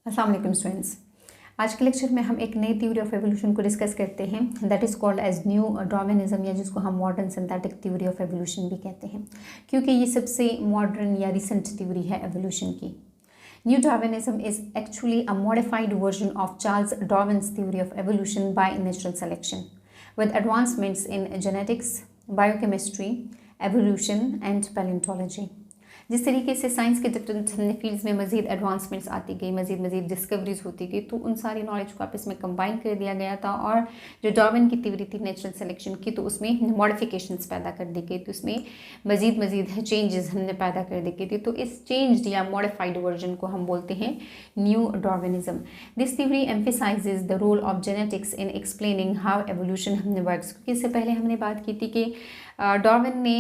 अस्सलाम वालेकुम स्टूडेंट्स। आज के लेक्चर में हम एक नई थ्योरी ऑफ एवोल्यूशन को डिस्कस करते हैं, that is called as new Darwinism, या जिसको हम modern synthetic theory of evolution भी कहते हैं, क्योंकि ये सबसे मॉडर्न या रिसेंट थ्योरी है एवोल्यूशन की। New Darwinism is actually a modified version of Charles Darwin's theory of evolution by natural selection with advancements in genetics, biochemistry, evolution and palaeontology. जिस तरीके से साइंस के डिफरेंट फील्ड्स में मज़ीद advancements आती गई, मज़ीद डिस्कवरीज होती गई, तो उन सारी नॉलेज को आपस में कंबाइन कर दिया गया था। और जो डार्विन की थ्योरी थी नेचुरल सिलेक्शन की, तो उसमें मॉडिफिकेशंस पैदा कर दी गई, तो उसमें मज़ीद चेंजेस हमने पैदा कर दी गई थी। तो इस चेंज्ड या मॉडिफाइड वर्जन को हम बोलते हैं new Darwinism. This theory emphasises the role of genetics in explaining how evolution works. क्योंकि इससे पहले हमने बात की थी कि डार्विन ने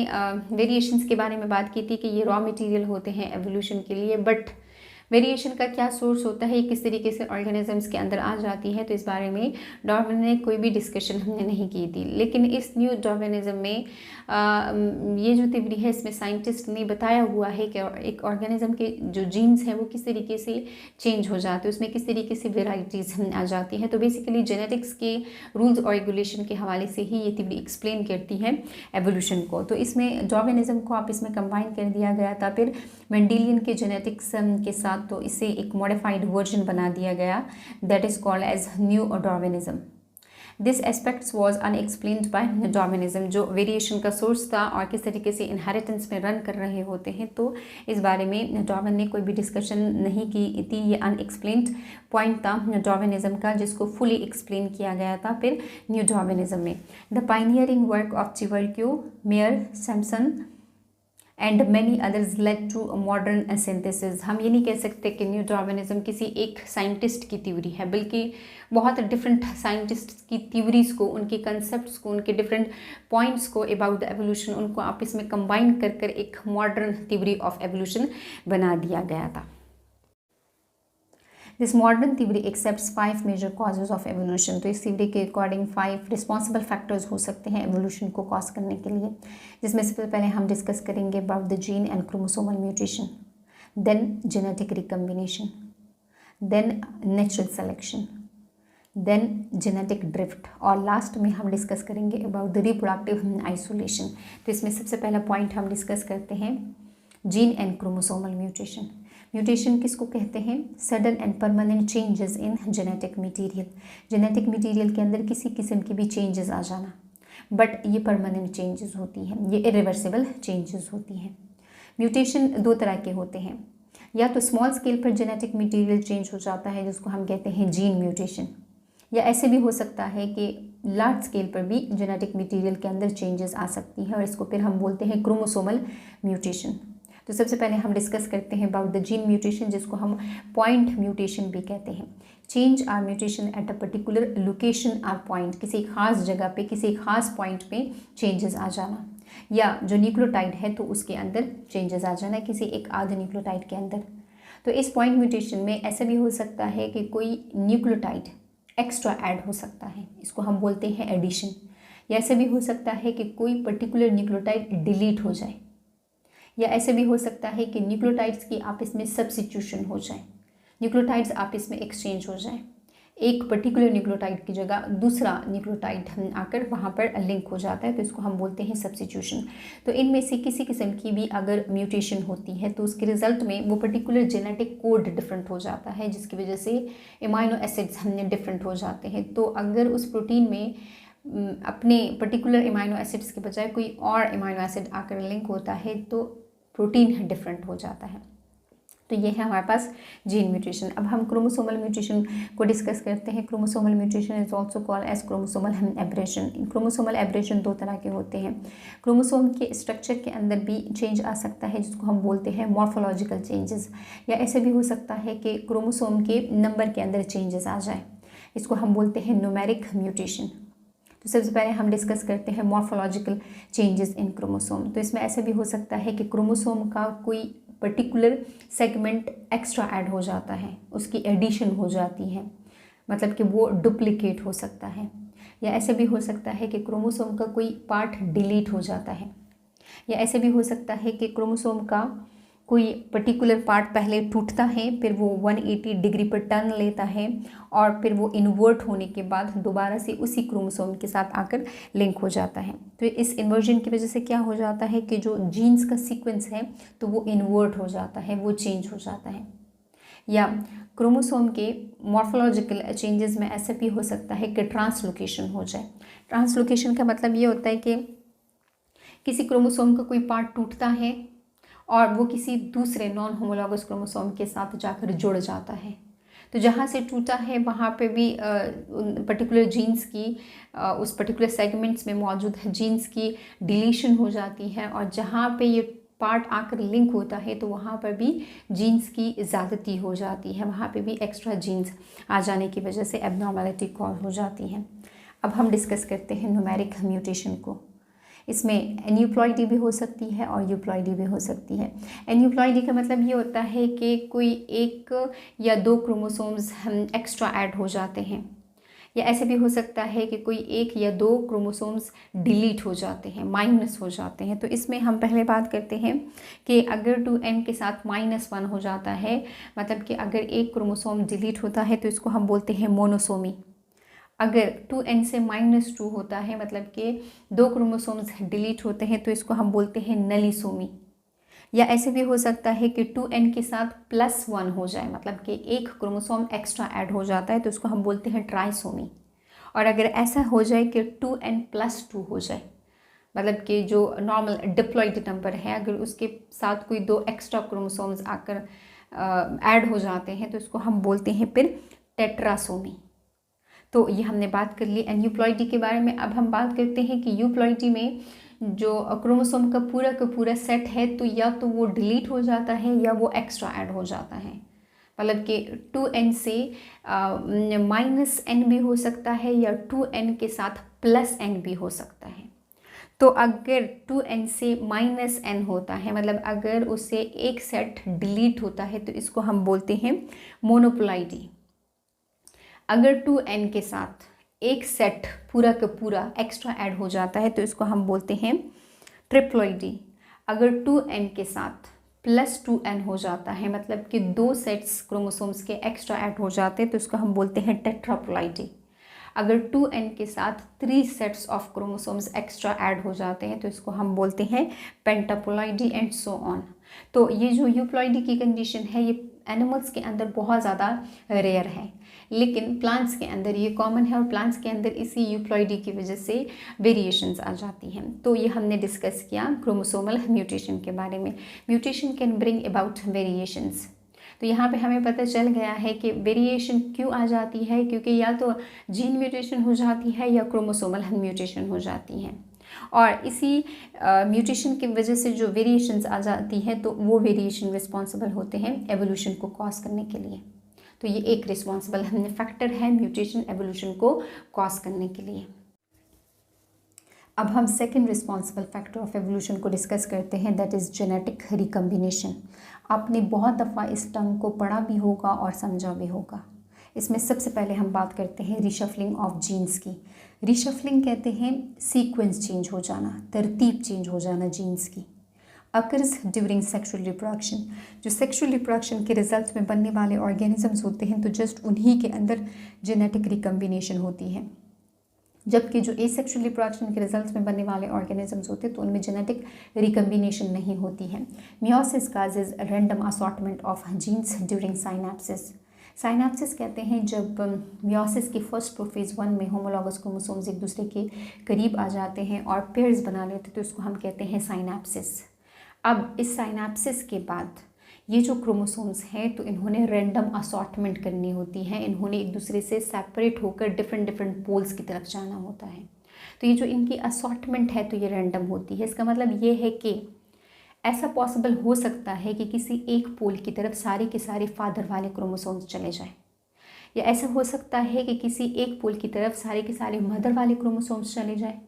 वेरिएशंस के बारे में बात की थी कि ये रॉ मटेरियल होते हैं एवोल्यूशन के लिए, बट वेरिएशन का क्या सोर्स होता है, किस तरीके से ऑर्गेनिजम्स के अंदर आ जाती है, तो इस बारे में डार्विन ने कोई भी डिस्कशन हमने नहीं की थी। लेकिन इस न्यू डार्विनिज्म में ये जो थ्योरी है, इसमें साइंटिस्ट ने बताया हुआ है कि एक ऑर्गेनिज्म के जो जीन्स हैं वो किस तरीके से चेंज हो जाते हैं, उसमें किस तरीके से वेराइटीज़ आ जाती हैं। तो बेसिकली जेनेटिक्स के रूल्स और रेगुलेशन के हवाले से ही ये थ्योरी एक्सप्लेन करती है एवोल्यूशन को। तो इसमें डार्विनिज्म को आप इसमें कंबाइन कर दिया गया था। फिर मेंडेलियन के जेनेटिक्स के साथ तो इसे एक मॉडिफाइड वर्जन बना दिया गया, that is called as new Darwinism. This aspects was unexplained by Darwinism. जो वेरिएशन का सोर्स था और किस तरीके से इनहेरिटेंस में रन कर रहे होते हैं, तो इस बारे में डार्विन ने कोई भी डिस्कशन नहीं की थी। ये अनएक्सप्लेन्ड पॉइंट था डार्विनिज्म का, जिसको फुली एक्सप्लेन किया गया था फिर न्यू डार्विनिज्म में। The pioneering work of Chetverikov, Mayr, Samson and many others led to modern synthesis. हम ये नहीं कह सकते कि न्यू डार्विनिज्म किसी एक साइंटिस्ट की थ्योरी है, बल्कि बहुत डिफरेंट साइंटिस्ट की थ्योरीज को, उनके कंसेप्ट्स को, उनके डिफरेंट पॉइंट्स को अबाउट द एवोल्यूशन, उनको आपस में कंबाइन कर एक मॉडर्न थ्योरी ऑफ एवोल्यूशन बना दिया गया था। This modern theory accepts 5 major causes of evolution. तो इस थ्योरी के अकॉर्डिंग 5 रिस्पॉन्सिबल फैक्टर्स हो सकते हैं एवोल्यूशन को कॉज करने के लिए, जिसमें सबसे पहले हम डिस्कस करेंगे about the gene and chromosomal mutation, then genetic recombination, then natural selection, then genetic drift, और लास्ट में हम डिस्कस करेंगे अबाउट द रिप्रोडक्टिव आइसोलेशन। तो इसमें सबसे पहला पॉइंट हम डिस्कस करते हैं gene and chromosomal mutation. Mutation किसको कहते हैं? Sudden and permanent changes in genetic material. Genetic material के अंदर किसी किस्म की भी चेंजेस आ जाना, बट ये परमानेंट चेंजेस होती हैं, ये इरिवर्सिबल चेंजेस होती हैं। म्यूटेशन 2 तरह के होते हैं, या तो स्मॉल स्केल पर जेनेटिक मटेरियल चेंज हो जाता है, जिसको हम कहते हैं जीन म्यूटेशन, या ऐसे भी हो सकता है कि लार्ज स्केल पर भी जेनेटिक मटेरियल के अंदर चेंजेस आ सकती हैं, और इसको फिर हम बोलते हैं क्रोमोसोमल म्यूटेशन। तो सबसे पहले हम डिस्कस करते हैं अबाउट द जीन म्यूटेशन, जिसको हम पॉइंट म्यूटेशन भी कहते हैं। Change or mutation at a particular location or point. किसी खास जगह पे, किसी खास पॉइंट पे चेंजेस आ जाना, या जो न्यूक्लियोटाइड है तो उसके अंदर चेंजेस आ जाना, किसी एक आधे न्यूक्लियोटाइड के अंदर। तो इस पॉइंट म्यूटेशन में ऐसा भी हो सकता है कि कोई न्यूक्लियोटाइड एक्स्ट्रा ऐड हो सकता है, इसको हम बोलते हैं एडिशन। या ऐसे भी हो सकता है कि कोई पर्टिकुलर न्यूक्लियोटाइड डिलीट हो जाए, या ऐसे भी हो सकता है कि न्यूक्लियोटाइड्स की आपस में सब्स्टिट्यूशन हो जाए, न्यूक्लियोटाइड्स आपस में एक्सचेंज हो जाए, एक पर्टिकुलर न्यूक्लियोटाइड की जगह दूसरा न्यूक्लियोटाइड आकर वहाँ पर लिंक हो जाता है, तो इसको हम बोलते हैं सब्स्टिट्यूशन। तो इनमें से किसी किस्म की भी अगर म्यूटेशन होती है, तो उसके रिजल्ट में वो पर्टिकुलर जेनेटिक कोड डिफरेंट हो जाता है, जिसकी वजह से अमाइनो एसिड्स डिफरेंट हो जाते हैं। तो अगर उस प्रोटीन में अपने पर्टिकुलर अमाइनो एसिड्स के बजाय कोई और अमाइनो एसिड आकर लिंक होता है, तो प्रोटीन डिफरेंट हो जाता है। तो ये है हमारे पास जीन म्यूटेशन। अब हम क्रोमोसोमल म्यूटेशन को डिस्कस करते हैं। Chromosomal mutation is also called as chromosomal aberration. Chromosomal aberration 2 तरह के होते हैं। क्रोमोसोम के स्ट्रक्चर के अंदर भी चेंज आ सकता है, जिसको हम बोलते हैं मॉर्फोलॉजिकल चेंजेस, या ऐसे भी हो सकता है कि क्रोमोसोम के नंबर के अंदर चेंजेस आ जाए, इसको हम बोलते हैं न्यूमेरिक म्यूटेशन। तो सबसे पहले हम डिस्कस करते हैं मॉर्फोलॉजिकल चेंजेस इन क्रोमोसोम। तो इसमें ऐसे भी हो सकता है कि क्रोमोसोम का कोई पर्टिकुलर सेगमेंट एक्स्ट्रा ऐड हो जाता है, उसकी एडिशन हो जाती है, मतलब कि वो डुप्लीकेट हो सकता है। या ऐसे भी हो सकता है कि क्रोमोसोम का कोई पार्ट डिलीट हो जाता है, या ऐसे भी हो सकता है कि क्रोमोसोम का कोई पर्टिकुलर पार्ट पहले टूटता है, फिर वो 180 डिग्री पर टर्न लेता है और फिर वो इन्वर्ट होने के बाद दोबारा से उसी क्रोमोसोम के साथ आकर लिंक हो जाता है। तो इस इन्वर्जन की वजह से क्या हो जाता है कि जो जीन्स का सीक्वेंस है तो वो इन्वर्ट हो जाता है, वो चेंज हो जाता है। या क्रोमोसोम के मॉर्फोलॉजिकल चेंजेस में ऐसा भी हो सकता है कि ट्रांसलोकेशन हो जाए। ट्रांसलोकेशन का मतलब ये होता है कि किसी क्रोमोसोम का कोई पार्ट टूटता है और वो किसी दूसरे नॉन होमोलॉगस क्रोमोसोम के साथ जाकर जुड़ जाता है। तो जहाँ से टूटा है वहाँ पे भी पर्टिकुलर जीन्स की उस पर्टिकुलर सेगमेंट्स में मौजूद है जीन्स की डिलीशन हो जाती है, और जहाँ पे ये पार्ट आकर लिंक होता है तो वहाँ पर भी जीन्स की ज़्यादती हो जाती है, वहाँ पे भी एक्स्ट्रा जीन्स आ जाने की वजह से एबनॉर्मलिटी कॉज हो जाती है। अब हम डिस्कस करते हैं न्यूमेरिक म्यूटेशन को। इसमें एन्यूप्लॉइडी भी हो सकती है और यूप्लॉइडी भी हो सकती है। एन्यूप्लॉइडी का मतलब ये होता है कि कोई एक या दो क्रोमोसोम्स एक्स्ट्रा ऐड हो जाते हैं, या ऐसे भी हो सकता है कि कोई एक या दो क्रोमोसोम्स डिलीट हो जाते हैं, माइनस हो जाते हैं। तो इसमें हम पहले बात करते हैं कि अगर 2n के साथ -1 हो जाता है, मतलब कि अगर एक क्रोमोसोम डिलीट होता है तो इसको हम बोलते हैं मोनोसोमी। अगर 2n से -2 होता है, मतलब कि दो क्रोमोसोम्स डिलीट होते हैं, तो इसको हम बोलते हैं नलीसोमी। या ऐसे भी हो सकता है कि 2n के साथ +1 हो जाए, मतलब कि एक क्रोमोसोम एक्स्ट्रा ऐड हो जाता है, तो इसको हम बोलते हैं ट्राइसोमी। और अगर ऐसा हो जाए कि 2n+2 हो जाए, मतलब कि जो नॉर्मल डिप्लॉइड नंबर है, अगर उसके साथ कोई दो एक्स्ट्रा क्रोमोसोम्स आकर ऐड हो जाते हैं, तो इसको हम बोलते हैं फिर टेट्रासोमी। तो ये हमने बात कर ली एन्यूप्लॉइडी के बारे में। अब हम बात करते हैं कि यूप्लॉइडी में जो क्रोमोसोम का पूरा सेट है, तो या तो वो डिलीट हो जाता है या वो एक्स्ट्रा ऐड हो जाता है, मतलब कि 2n से -n भी हो सकता है या 2n के साथ +n भी हो सकता है। तो अगर 2n से -n होता है, मतलब अगर उससे एक सेट डिलीट होता है, तो इसको हम बोलते हैं मोनोप्लॉइडी। अगर 2n के साथ एक सेट पूरा का पूरा एक्स्ट्रा ऐड हो जाता है, तो इसको हम बोलते हैं ट्रिप्लॉइडी। अगर 2n के साथ +2n हो जाता है, मतलब कि दो सेट्स क्रोमोसोम्स के एक्स्ट्रा ऐड हो जाते हैं, तो इसको हम बोलते हैं टेट्राप्लॉइडी। अगर 2n के साथ 3 sets of chromosomes extra add हो जाते हैं, तो इसको हम बोलते हैं पेंटाप्लॉइडी एंड सो ऑन। तो ये जो यूप्लॉइडी की कंडीशन है, ये एनिमल्स के अंदर बहुत ज़्यादा रेयर है, लेकिन प्लांट्स के अंदर ये कॉमन है, और प्लांट्स के अंदर इसी यूप्लॉइडी की वजह से वेरिएशंस आ जाती हैं। तो ये हमने डिस्कस किया क्रोमोसोमल म्यूटेशन के बारे में। Mutation can bring about variations. तो यहाँ पे हमें पता चल गया है कि वेरिएशन क्यों आ जाती है, क्योंकि या तो जीन म्यूटेशन हो जाती है या क्रोमोसोमल म्यूटेशन हो जाती है, और इसी म्यूटेशन की वजह से जो वेरिएशंस आ जाती हैं, तो वो वेरिएशन रिस्पॉन्सिबल होते हैं एवोल्यूशन को कॉज करने के लिए। तो ये एक रिस्पॉन्सिबल फैक्टर है म्यूटेशन एवोल्यूशन को कॉज करने के लिए। अब हम second responsible factor of evolution को डिस्कस करते हैं, दैट इज़ जेनेटिक रिकम्बिनेशन। आपने बहुत दफ़ा इस टर्म को पढ़ा भी होगा और समझा भी होगा। इसमें सबसे पहले हम बात करते हैं रिशफलिंग ऑफ जीन्स की। रिशफलिंग कहते हैं सीक्वेंस चेंज हो जाना, तरतीब चेंज हो जाना जीन्स की। Occurs during sexual reproduction. जो सेक्सुअल रिप्रोडक्शन के रिजल्ट में बनने वाले ऑर्गेनिजम्स होते हैं, तो जस्ट उन्हीं के अंदर जेनेटिक रिकम्बिनेशन होती है, जबकि जो एसेक्सुअल रिप्रोडक्शन के रिजल्ट्स में बनने वाले ऑर्गेनिजम्स होते हैं, तो उनमें जेनेटिक रिकम्बिनेशन नहीं होती है। Meiosis causes random assortment of genes during synapsis. Synapsis कहते हैं जब मियोसिस की फर्स्ट प्रोफेज 1 में होमोलॉगस क्रोमोसोम्स एक दूसरे के करीब आ जाते हैं और पेयर्स बना लेते हैं, तो इसको हम कहते हैं साइनेप्सिस। अब इस साइनेप्सिस के बाद ये जो क्रोमोसोम्स हैं, तो इन्होंने रैंडम असॉर्टमेंट करनी होती है, इन्होंने एक दूसरे से सेपरेट होकर डिफरेंट पोल्स की तरफ जाना होता है। तो ये जो इनकी असॉर्टमेंट है, तो ये रैंडम होती है। इसका मतलब ये है कि ऐसा पॉसिबल हो सकता है कि किसी एक पोल की तरफ सारे के सारे फादर वाले क्रोमोसोम्स चले जाएं, या ऐसा हो सकता है कि किसी एक पोल की तरफ सारे के सारे मदर वाले क्रोमोसोम्स चले जाएं,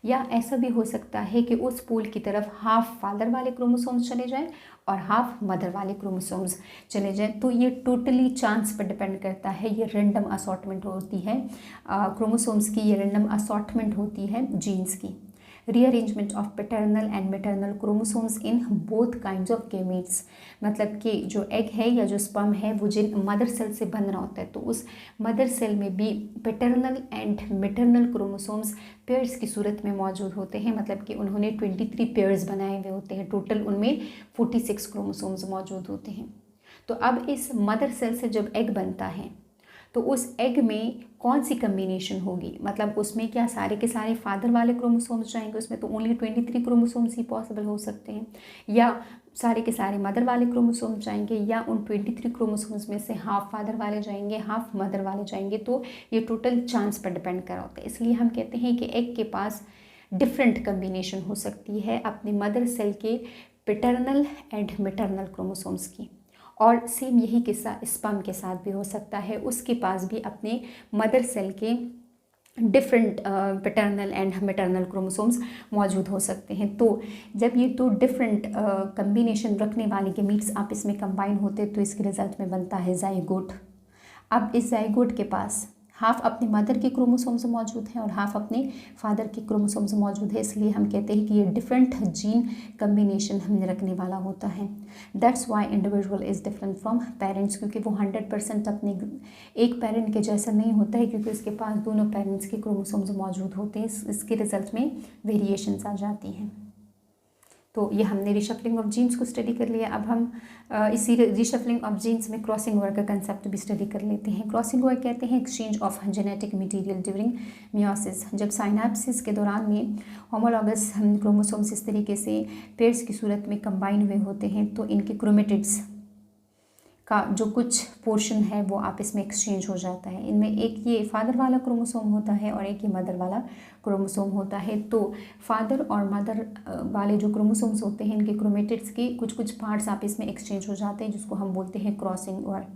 या ऐसा भी हो सकता है कि उस पोल की तरफ हाफ फादर वाले क्रोमोसोम्स चले जाएं और हाफ मदर वाले क्रोमोसोम्स चले जाएं। तो ये टोटली चांस पर डिपेंड करता है, ये रैंडम असॉर्टमेंट होती है क्रोमोसोम्स की, ये रैंडम असॉर्टमेंट होती है जीन्स की। Rearrangement of paternal and maternal chromosomes in both kinds of gametes, मतलब कि जो एग है या जो स्पर्म है वो जिन मदर सेल से बन रहा होता है तो उस मदर सेल में भी paternal and maternal chromosomes pairs की सूरत में मौजूद होते हैं, मतलब कि उन्होंने 23 पेयर्स बनाए हुए होते हैं, टोटल उनमें 46 क्रोमोसोम्स मौजूद होते हैं। तो अब इस मदर सेल से जब एग बनता है तो उस एग में कौन सी कम्बिनेशन होगी, मतलब उसमें क्या सारे के सारे फादर वाले क्रोमोसोम्स जाएंगे, उसमें तो ओनली 23 क्रोमोसोम्स ही पॉसिबल हो सकते हैं, या सारे के सारे मदर वाले क्रोमोसोम्स जाएंगे, या उन 23 क्रोमोसोम्स में से हाफ फादर वाले जाएंगे हाफ मदर वाले जाएंगे। तो ये टोटल चांस पर डिपेंड कर होता है। इसलिए हम कहते हैं कि एग के पास डिफरेंट कम्बिनेशन हो सकती है अपनी मदर सेल के पैटर्नल एंड मैटरनल क्रोमोसोम्स की, और सेम यही किस्सा स्पर्म के साथ भी हो सकता है, उसके पास भी अपने मदर सेल के different paternal and maternal chromosomes मौजूद हो सकते हैं। तो जब ये दो डिफरेंट कम्बिनेशन रखने वाले गैमीट्स आपस में कंबाइन होते हैं तो इसके रिजल्ट में बनता है जाइगोट। अब इस जाइगोट के पास हाफ अपने मदर के क्रोमोसोम्स मौजूद हैं और हाफ अपने फादर के क्रोमोसोम्स मौजूद है, इसलिए हम कहते हैं कि ये डिफरेंट जीन कम्बिनेशन हमने रखने वाला होता है। That's why individual is different from parents, क्योंकि वो 100% अपने एक पेरेंट के जैसा नहीं होता है, क्योंकि उसके पास दोनों पेरेंट्स के क्रोमोसोम्स मौजूद होते हैं। इसके रिजल्ट में वेरिएशंस आ जाती हैं। तो ये हमने रिशफलिंग ऑफ जीन्स को स्टडी कर लिया। अब हम इसी रिशफलिंग ऑफ जीन्स में क्रॉसिंग ओवर का कंसेप्ट भी स्टडी कर लेते हैं। क्रॉसिंग ओवर कहते हैं exchange of genetic material during meiosis, जब साइनेप्सिस के दौरान में होमोलॉगस क्रोमोसोम्स इस तरीके से पेयर्स की सूरत में कंबाइन हुए होते हैं तो इनके क्रोमेटिड्स का जो कुछ पोर्शन है वो आपस में एक्सचेंज हो जाता है। इनमें एक ये फादर वाला क्रोमोसोम होता है और एक ये मदर वाला क्रोमोसोम होता है। तो फादर और मदर वाले जो क्रोमोसोम्स होते हैं इनके क्रोमेटिड्स के कुछ कुछ पार्ट्स आपस में एक्सचेंज हो जाते हैं, जिसको हम बोलते हैं क्रॉसिंग ओवर।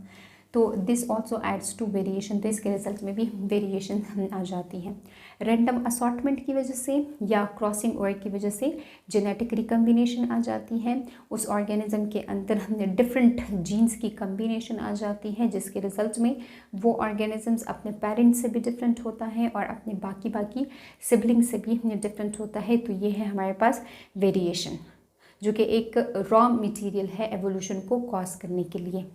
तो this also adds to variation, तो इसके रिजल्ट में भी वेरिएशन आ जाती है। रैंडम असॉर्टमेंट की वजह से या क्रॉसिंग ओवर की वजह से जेनेटिक रिकम्बिनेशन आ जाती है, उस ऑर्गेनिज्म के अंदर डिफरेंट जीन्स की कम्बिनेशन आ जाती है, जिसके रिजल्ट में वो ऑर्गेनिजम्स अपने पेरेंट्स से भी डिफरेंट होता है और अपने बाकी सिबलिंग से भी डिफरेंट होता है। तो ये है हमारे पास वेरिएशन, जो कि एक रॉ मटेरियल है एवोल्यूशन को कॉज करने के लिए।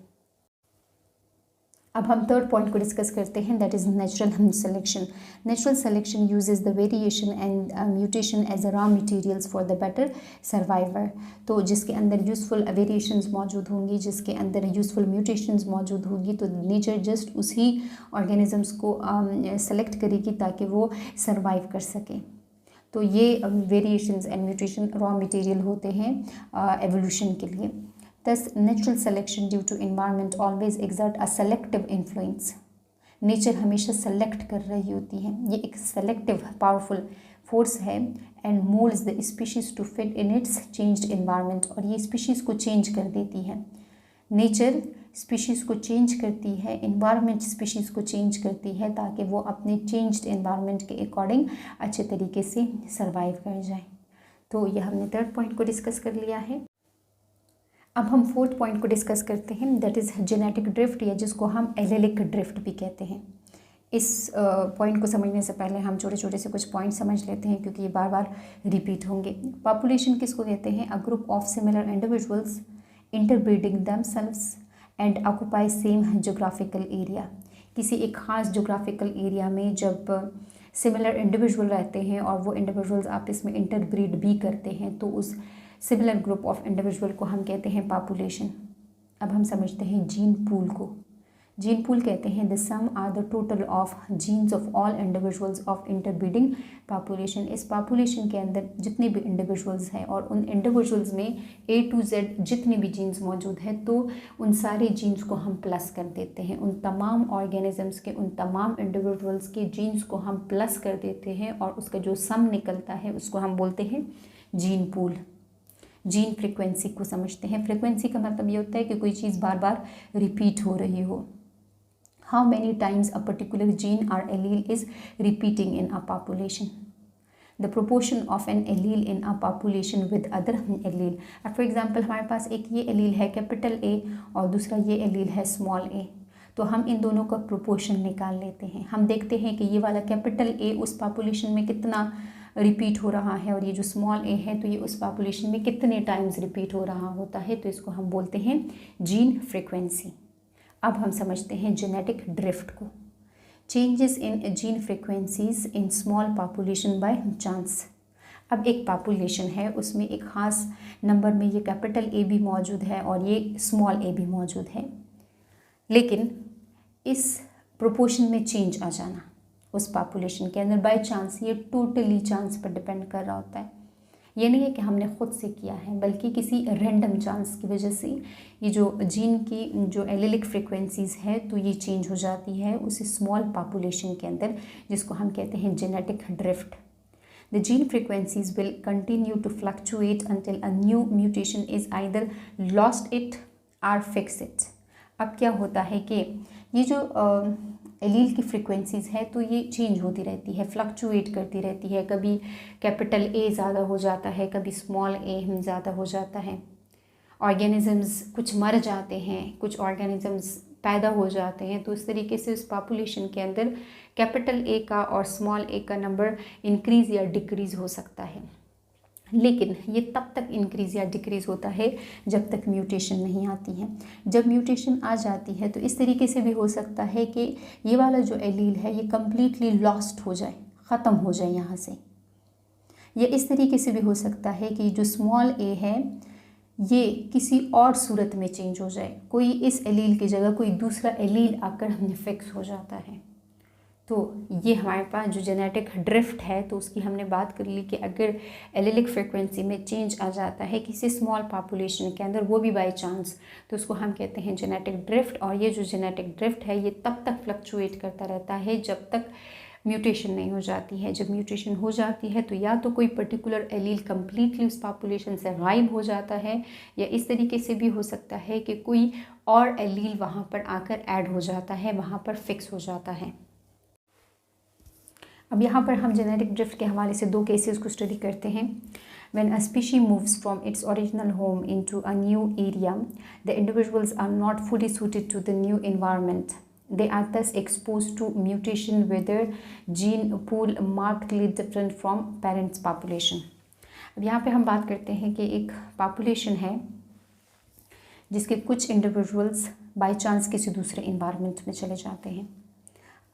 अब हम थर्ड पॉइंट को डिस्कस करते हैं, that is natural selection. Natural selection uses the variation and mutation as a raw materials for the better survivor. तो जिसके अंदर यूज़फुल वेरिएशंस मौजूद होंगी, जिसके अंदर यूज़फुल म्यूटेशंस मौजूद होंगी, तो नेचर जस्ट उसी ऑर्गेनिजम्स को सेलेक्ट करेगी ताकि वो सर्वाइव कर सके। तो ये variations and mutation raw material होते हैं एवोल्यूशन के लिए। Thus, natural selection due to environment always exert a selective influence. Nature हमेशा सेलेक्ट कर रही होती है, ये एक सेलेक्टिव पावरफुल फोर्स है and moulds the species to fit in its changed environment, और ये स्पीशीज़ को चेंज कर देती है। नेचर स्पीशीज़ को चेंज करती है, एनवायरनमेंट स्पीशीज़ को चेंज करती है ताकि वो अपने चेंज्ड एनवायरनमेंट के अकॉर्डिंग अच्छे तरीके से सर्वाइव कर जाए। तो ये हमने थर्ड पॉइंट को डिस्कस कर लिया है। अब हम फोर्थ पॉइंट को डिस्कस करते हैं, दैट इज़ जेनेटिक ड्रिफ्ट, या जिसको हम एलेलिक ड्रिफ्ट भी कहते हैं। इस पॉइंट को समझने से पहले हम छोटे छोटे से कुछ पॉइंट समझ लेते हैं, क्योंकि ये बार बार रिपीट होंगे। पॉपुलेशन किसको कहते हैं? A group of similar individuals interbreeding themselves and occupy same geographical area. किसी एक ख़ास जोग्राफिकल एरिया में जब सिमिलर इंडिविजुअल रहते हैं और वो इंडिविजुअल्स आपस में इंटरब्रीड भी करते हैं तो उस सिमिलर ग्रुप ऑफ इंडिविजुअल को हम कहते हैं पॉपुलेशन। अब हम समझते हैं जीन पूल को। जीन पूल कहते हैं the sum or the total of genes of all individuals of interbreeding population. इस पॉपुलेशन के अंदर जितने भी इंडिविजुअल्स हैं और उन इंडिविजुअल्स में A to Z जितने भी जीन्स मौजूद हैं तो उन सारे जीन्स को हम प्लस कर देते हैं। उन तमाम ऑर्गेनिजम्स के, उन तमाम इंडिविजुअल्स के जीन्स को हम प्लस कर देते हैं और उसका जो सम निकलता है उसको हम बोलते हैं जीन पूल। जीन फ्रिक्वेंसी को समझते हैं। फ्रिक्वेंसी का मतलब ये होता है कि कोई चीज़ बार बार रिपीट हो रही हो। How many times a particular gene और allele is repeating in a population, the proportion of an allele in a population with other allele. For example हमारे पास एक ये एलील है कैपिटल A और दूसरा ये एलील है स्मॉल a, तो हम इन दोनों का प्रोपोर्शन निकाल लेते हैं। हम देखते हैं कि ये वाला कैपिटल A उस पॉपुलेशन में कितना रिपीट हो रहा है और ये जो स्मॉल ए है तो ये उस पॉपुलेशन में कितने टाइम्स रिपीट हो रहा होता है, तो इसको हम बोलते हैं जीन फ्रीक्वेंसी। अब हम समझते हैं जेनेटिक ड्रिफ्ट को। Changes in gene frequencies in small population by chance. अब एक पॉपुलेशन है, उसमें एक ख़ास नंबर में ये कैपिटल ए भी मौजूद है और ये स्मॉल ए भी मौजूद है, लेकिन इस प्रोपोर्शन में चेंज आ जाना उस पॉपुलेशन के अंदर बाय चांस, ये टोटली चांस पर डिपेंड कर रहा होता है। ये नहीं है कि हमने खुद से किया है, बल्कि किसी रैंडम चांस की वजह से ये जो जीन की जो एलिलिक फ्रीक्वेंसीज़ है तो ये चेंज हो जाती है उस स्मॉल पॉपुलेशन के अंदर, जिसको हम कहते हैं genetic drift. The gene frequencies will continue to fluctuate until a new mutation is either lost it or fix it। अब क्या होता है कि ये जो एलील की फ्रीक्वेंसीज़ है तो ये चेंज होती रहती है, फ्लक्चुएट करती रहती है। कभी कैपिटल ए ज़्यादा हो जाता है, कभी स्मॉल ए ज़्यादा हो जाता है। ऑर्गेनिज़म्स कुछ मर जाते हैं, कुछ ऑर्गेनिज़म्स पैदा हो जाते हैं, तो इस तरीके से उस पॉपुलेशन के अंदर कैपिटल ए का और स्मॉल ए का नंबर इंक्रीज़ या डिक्रीज़ हो सकता है। लेकिन ये तब तक इंक्रीज़ या डिक्रीज़ होता है जब तक म्यूटेशन नहीं आती है। जब म्यूटेशन आ जाती है तो इस तरीके से भी हो सकता है कि ये वाला जो एलील है ये कम्प्लीटली लॉस्ट हो जाए, ख़त्म हो जाए यहाँ से। या इस तरीके से भी हो सकता है कि जो स्मॉल ए है ये किसी और सूरत में चेंज हो जाए, कोई इस एलील की जगह कोई दूसरा एलील आकर हमने फिक्स हो जाता है। तो ये हमारे पास जो जेनेटिक ड्रिफ्ट है तो उसकी हमने बात कर ली कि अगर एलिलिक फ्रीक्वेंसी में चेंज आ जाता है किसी स्मॉल पॉपुलेशन के अंदर, वो भी बाय चांस, तो उसको हम कहते हैं जेनेटिक ड्रिफ्ट। और ये जो जेनेटिक ड्रिफ्ट है ये तब तक फ्लक्चुएट करता रहता है जब तक म्यूटेशन नहीं हो जाती है। जब म्यूटेशन हो जाती है तो या तो कोई पर्टिकुलर एलील कम्प्लीटली उस पॉपुलेशन से गायब हो जाता है, या इस तरीके से भी हो सकता है कि कोई और एलील वहाँ पर आकर ऐड हो जाता है, वहाँ पर फिक्स हो जाता है। अब यहाँ पर हम जेनेटिक ड्रिफ्ट के हवाले से दो केसेस को स्टडी करते हैं। When a species moves from its original home into a new area, the individuals are not fully suited to the new environment. They are thus exposed to mutation with their gene pool markedly different from parents' population. अब यहाँ पे हम बात करते हैं कि एक population है जिसके कुछ इंडिविजुअल्स बाय चांस किसी दूसरे इन्वायरमेंट में चले जाते हैं।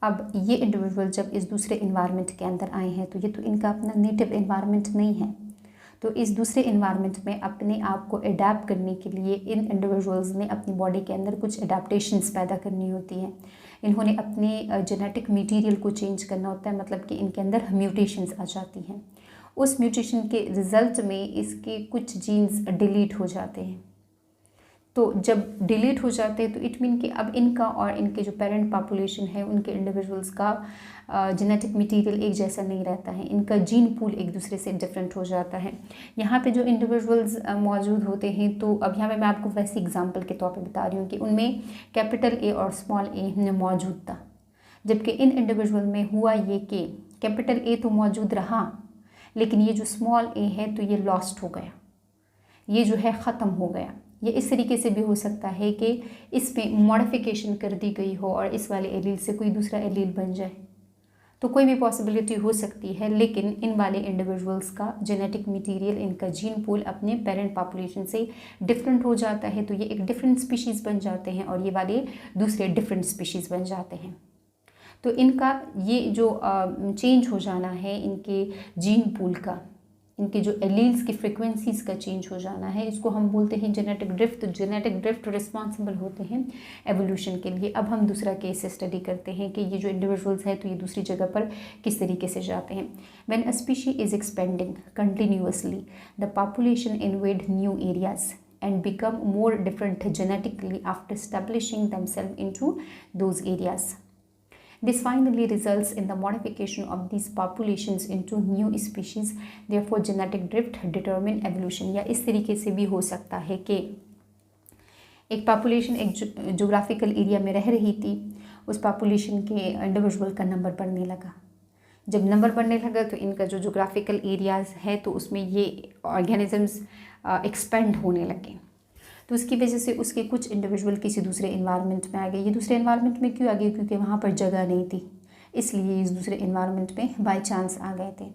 अब ये इंडिविजुअल जब इस दूसरे इन्वायरमेंट के अंदर आए हैं तो ये तो इनका अपना नेटिव इन्वायरमेंट नहीं है, तो इस दूसरे इन्वायरमेंट में अपने आप को अडेप्ट करने के लिए इन इंडिविजुअल्स ने अपनी बॉडी के अंदर कुछ अडेप्टेशंस पैदा करनी होती हैं। इन्होंने अपने जेनेटिक मटेरियल को चेंज करना होता है, मतलब कि इनके अंदर म्यूटेशंस आ जाती हैं। उस म्यूटेशन के रिज़ल्ट में इसके कुछ जीन्स डिलीट हो जाते हैं। तो जब डिलीट हो जाते हैं तो इट मीन कि अब इनका और इनके जो पेरेंट पॉपुलेशन है उनके इंडिविजुअल्स का जेनेटिक मटेरियल एक जैसा नहीं रहता है, इनका जीन पूल एक दूसरे से डिफरेंट हो जाता है। यहाँ पे जो इंडिविजुअल्स मौजूद होते हैं तो अब यहाँ पे मैं आपको वैसे एग्जांपल के तौर पे बता रही हूँ कि उनमें कैपिटल ए और स्मॉल ए मौजूद था, जबकि इन इंडिविजुअल में हुआ ये कि कैपिटल ए तो मौजूद रहा लेकिन ये जो स्मॉल ए है तो ये लॉस्ट हो गया, ये जो है ख़त्म हो गया। ये इस तरीके से भी हो सकता है कि इसमें मॉडिफिकेशन कर दी गई हो और इस वाले एलील से कोई दूसरा एलील बन जाए, तो कोई भी पॉसिबिलिटी हो सकती है। लेकिन इन वाले इंडिविजुअल्स का जेनेटिक मटेरियल, इनका जीन पूल अपने पेरेंट पॉपुलेशन से डिफरेंट हो जाता है, तो ये एक डिफरेंट स्पीशीज़ बन जाते हैं और ये वाले दूसरे डिफरेंट स्पीशीज़ बन जाते हैं। तो इनका ये जो चेंज हो जाना है इनके जीन पूल का, इनके जो एलील्स की फ्रिक्वेंसीज़ का चेंज हो जाना है, इसको हम बोलते हैं जेनेटिक ड्रिफ्ट। तो जेनेटिक ड्रिफ्ट रिस्पॉन्सिबल होते हैं एवोल्यूशन के लिए। अब हम दूसरा केस स्टडी करते हैं कि ये जो इंडिविजुअल्स हैं तो ये दूसरी जगह पर किस तरीके से जाते हैं। When a species is expanding continuously the population invade new areas and become more different genetically after establishing themselves into those areas. This finally results in the modification of these populations into new species. Therefore, genetic drift determine evolution. या इस तरीके से भी हो सकता है कि एक पॉपुलेशन एक जोग्राफिकल एरिया में रह रही थी, उस पॉपुलेशन के इंडिविजुअल का नंबर बढ़ने लगा। जब नंबर बढ़ने लगा तो इनका जो जोग्राफिकल एरियाज़ है तो उसमें ये ऑर्गेनिजम्स एक्सपेंड होने लगे, तो उसकी वजह से उसके कुछ इंडिविजुअल किसी दूसरे इन्वायरमेंट में आ गए। ये दूसरे इन्वायरमेंट में क्यों आ गए? क्योंकि वहाँ पर जगह नहीं थी, इसलिए इस दूसरे इन्वायरमेंट में बाय चांस आ गए थे।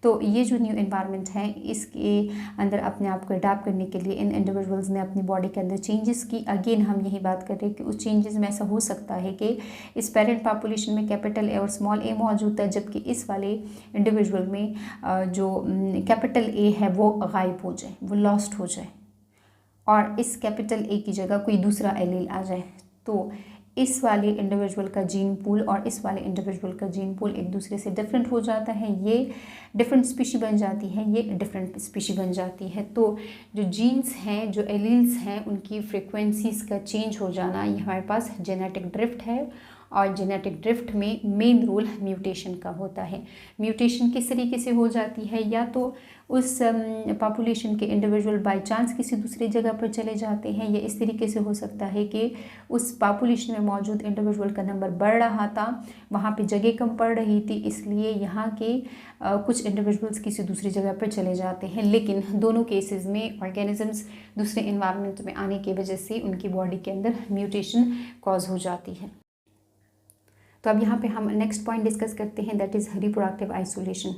तो ये जो न्यू एनवायरनमेंट है इसके अंदर अपने आप को अडाप्ट करने के लिए इन इंडिविजुअल्स ने अपनी बॉडी के अंदर चेंजेस की। अगेन हम यही बात कर रहे हैं कि उस चेंजेस में ऐसा हो सकता है कि इस पेरेंट पॉपुलेशन में कैपिटल ए और स्मॉल ए मौजूद है, जबकि इस वाले इंडिविजुअल में जो कैपिटल ए है वो गायब हो जाए, वो लॉस्ट हो जाए और इस कैपिटल ए की जगह कोई दूसरा एलील आ जाए। तो इस वाले इंडिविजुअल का जीन पूल और इस वाले इंडिविजुअल का जीन पूल एक दूसरे से डिफरेंट हो जाता है, ये डिफरेंट स्पीशी बन जाती है, ये डिफरेंट स्पीशी बन जाती है। तो जो जीन्स हैं, जो एलील्स हैं, उनकी फ्रिक्वेंसीज का चेंज हो जाना, ये हमारे पास जेनेटिक ड्रिफ्ट है। और जेनेटिक ड्रिफ्ट में मेन रोल म्यूटेशन का होता है। म्यूटेशन किस तरीके से हो जाती है, या तो उस पॉपुलेशन के इंडिविजुअल बाय चांस किसी दूसरी जगह पर चले जाते हैं, या इस तरीके से हो सकता है कि उस पॉपुलेशन में मौजूद इंडिविजुअल का नंबर बढ़ रहा था, वहाँ पे जगह कम पड़ रही थी, इसलिए यहाँ के कुछ इंडिविजुअल्स किसी दूसरी जगह पर चले जाते हैं। लेकिन दोनों केसेस में ऑर्गेनिजम्स दूसरे इन्वायरमेंट में आने की वजह से उनकी बॉडी के अंदर म्यूटेशन कॉज हो जाती है। तो अब यहाँ पे हम नेक्स्ट पॉइंट डिस्कस करते हैं, that is reproductive isolation,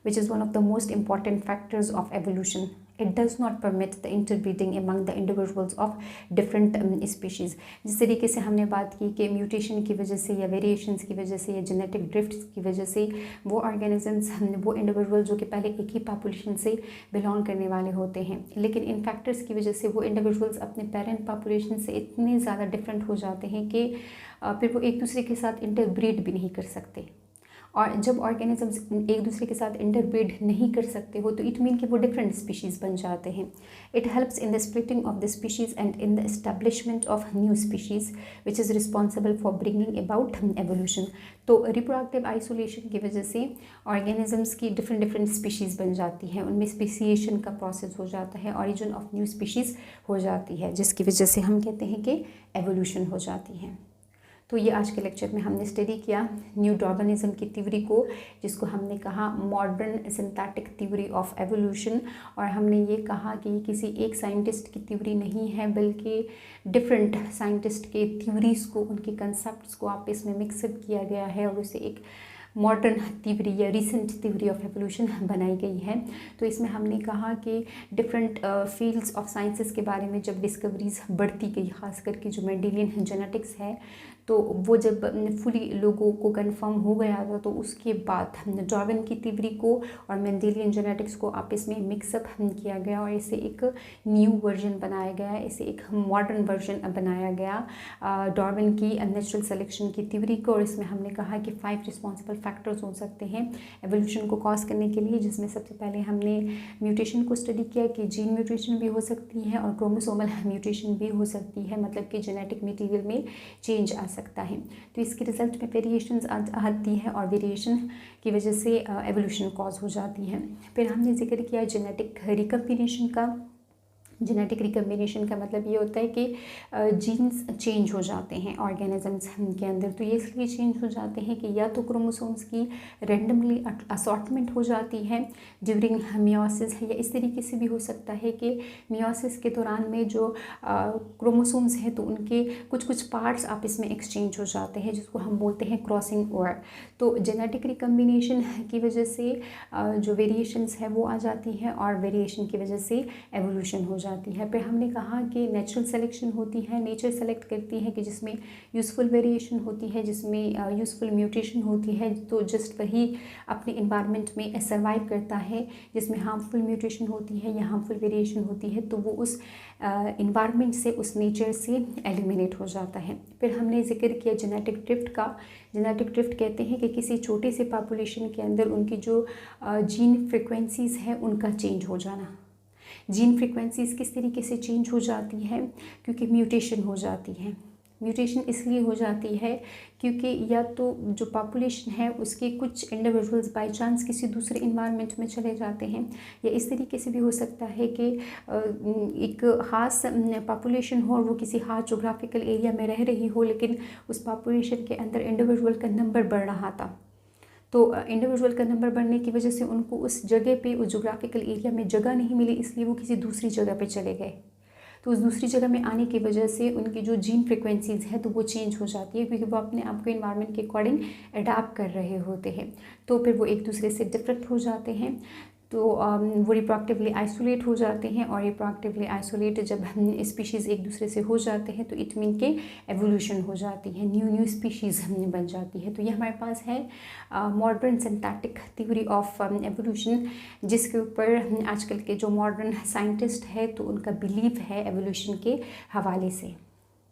which is one of the most important factors of evolution. It does not permit the interbreeding among the individuals of different species. जिस तरीके से हमने बात की कि म्यूटेशन की वजह से या वेरिएशंस की वजह से या जेनेटिक ड्रिफ्ट की वजह से वो ऑर्गेनिजम्स, वो इंडिविजुअल जो कि पहले एक ही पॉपुलेशन से बिलोंग करने वाले होते हैं, लेकिन इन फैक्टर्स की वजह से वो इंडिविजुअल्स अपने पेरेंट पॉपुलेशन से इतने ज़्यादा डिफरेंट हो जाते हैं कि फिर वो एक दूसरे के साथ इंटरब्रीड भी नहीं कर सकते। और जब ऑर्गेनिजम्स एक दूसरे के साथ इंटरब्रीड नहीं कर सकते हो तो इट मीन कि वो डिफरेंट स्पीशीज़ बन जाते हैं। It helps in the splitting of the species and in the establishment of new species which is responsible for bringing about evolution. तो रिप्रोडक्टिव आइसोलेशन की वजह से ऑर्गेनिजम्स की डिफरेंट स्पीशीज़ बन जाती हैं, उनमें स्पेसिएशन का प्रोसेस हो जाता है, ऑरिजिन ऑफ न्यू स्पीशीज़ हो जाती है, जिसकी वजह से हम कहते हैं कि एवोल्यूशन हो जाती है। तो ये आज के लेक्चर में हमने स्टडी किया न्यू डार्विनिज्म की थ्योरी को, जिसको हमने कहा modern synthetic theory of evolution. और हमने ये कहा कि किसी एक साइंटिस्ट की थ्योरी नहीं है, बल्कि डिफरेंट साइंटिस्ट के थ्योरीज़ को, उनके कंसेप्ट्स को आपस में मिक्सअप किया गया है और उसे एक मॉडर्न थ्योरी या रिसेंट थ्योरी ऑफ एवोल्यूशन बनाई गई है। तो इसमें हमने कहा कि डिफरेंट फील्ड्स ऑफ साइंसेस के बारे में जब डिस्कवरीज बढ़ती गई, खास करके जो मेंडेलियन जेनेटिक्स है, तो वो जब फुली लोगों को कंफर्म हो गया था, तो उसके बाद डार्विन की थ्योरी को और मेंडेलियन जेनेटिक्स को आपस में मिक्सअप किया गया और इसे एक न्यू वर्जन बनाया गया, इसे एक मॉडर्न वर्जन बनाया गया डार्विन की नेचुरल सिलेक्शन की थ्योरी को। और इसमें हमने कहा कि 5 रिस्पॉन्सिबल फैक्टर्स हो सकते हैं एवोल्यूशन को कॉज करने के लिए, जिसमें सबसे पहले हमने म्यूटेशन को स्टडी किया कि जीन म्यूटेशन भी हो सकती है और क्रोमोसोमल म्यूटेशन भी हो सकती है, मतलब कि जेनेटिक मटेरियल में चेंज आ सकता है। तो इसके रिजल्ट में वेरिएशंस आती है और वेरिएशन की वजह से एवोल्यूशन कॉज हो जाती है। फिर हमने जिक्र किया जेनेटिक रिकम्बिनेशन का। जेनेटिक रिकम्बिनेशन का मतलब ये होता है कि जीन्स चेंज हो जाते हैं ऑर्गेनिजम्स के अंदर। तो ये इसलिए चेंज हो जाते हैं कि या तो क्रोमोसोम्स की रैंडमली असॉर्टमेंट हो जाती है ड्यूरिंग मियोसिस, या इस तरीके से भी हो सकता है कि मियोसिस के दौरान में जो क्रोमोसोम्स हैं तो उनके कुछ पार्ट्स आपस में एक्सचेंज हो जाते हैं, जिसको हम बोलते हैं क्रॉसिंग ओवर। तो जेनेटिक रिकम्बिनेशन की वजह से जो वेरिएशंस है वो आ जाती हैं और वेरिएशन की वजह से एवोल्यूशन हो जाती है। फिर हमने कहा कि नेचुरल सिलेक्शन होती है, नेचर सेलेक्ट करती है कि जिसमें यूज़फुल वेरिएशन होती है, जिसमें यूज़फुल म्यूटेशन होती है, तो जस्ट वही अपने इन्वायरमेंट में सर्वाइव करता है। जिसमें हार्मफुल म्यूटेशन होती है या हार्मफुल वेरिएशन होती है तो वो उस इन्वायरमेंट से, उस नेचर से एलिमिनेट हो जाता है। फिर हमने जिक्र किया जेनेटिक ड्रिफ्ट का। जेनेटिक ड्रिफ्ट कहते हैं कि किसी छोटे से पॉपुलेशन के अंदर उनकी जो जीन फ्रिक्वेंसीज़ हैं उनका चेंज हो जाना। जीन फ्रिक्वेंसीज़ किस तरीके से चेंज हो जाती है, क्योंकि म्यूटेशन हो जाती है। म्यूटेशन इसलिए हो जाती है क्योंकि या तो जो पॉपुलेशन है उसके कुछ इंडिविजुअल्स बाय चांस किसी दूसरे इन्वायरमेंट में चले जाते हैं, या इस तरीके से भी हो सकता है कि एक ख़ास पॉपुलेशन हो और वो किसी ख़ास जोग्राफिकल एरिया में रह रही हो, लेकिन उस पॉपुलेशन के अंदर इंडिविजुअल का नंबर बढ़ रहा था, तो इंडिविजुअल का नंबर बढ़ने की वजह से उनको उस जगह पे, उस जोग्राफिकल एरिया में जगह नहीं मिली, इसलिए वो किसी दूसरी जगह पे चले गए। तो उस दूसरी जगह में आने की वजह से उनकी जो जीन फ्रिक्वेंसीज़ है तो वो चेंज हो जाती है, क्योंकि वो अपने आप को इन्वायरमेंट के अकॉर्डिंग अडाप्ट कर रहे होते हैं। तो फिर वो एक दूसरे से डिफरेंट हो जाते हैं, तो वो रिप्रोडक्टिवली आइसोलेट हो जाते हैं। और रिप्रोडक्टिवली आइसोलेट जब स्पीशीज़ एक दूसरे से हो जाते हैं तो इट मीन के एवोल्यूशन हो जाती है, न्यू स्पीशीज़ बन जाती है। तो ये हमारे पास है modern synthetic theory of evolution, जिसके ऊपर आजकल के जो मॉडर्न साइंटिस्ट है तो उनका बिलीव है एवोल्यूशन के हवाले से।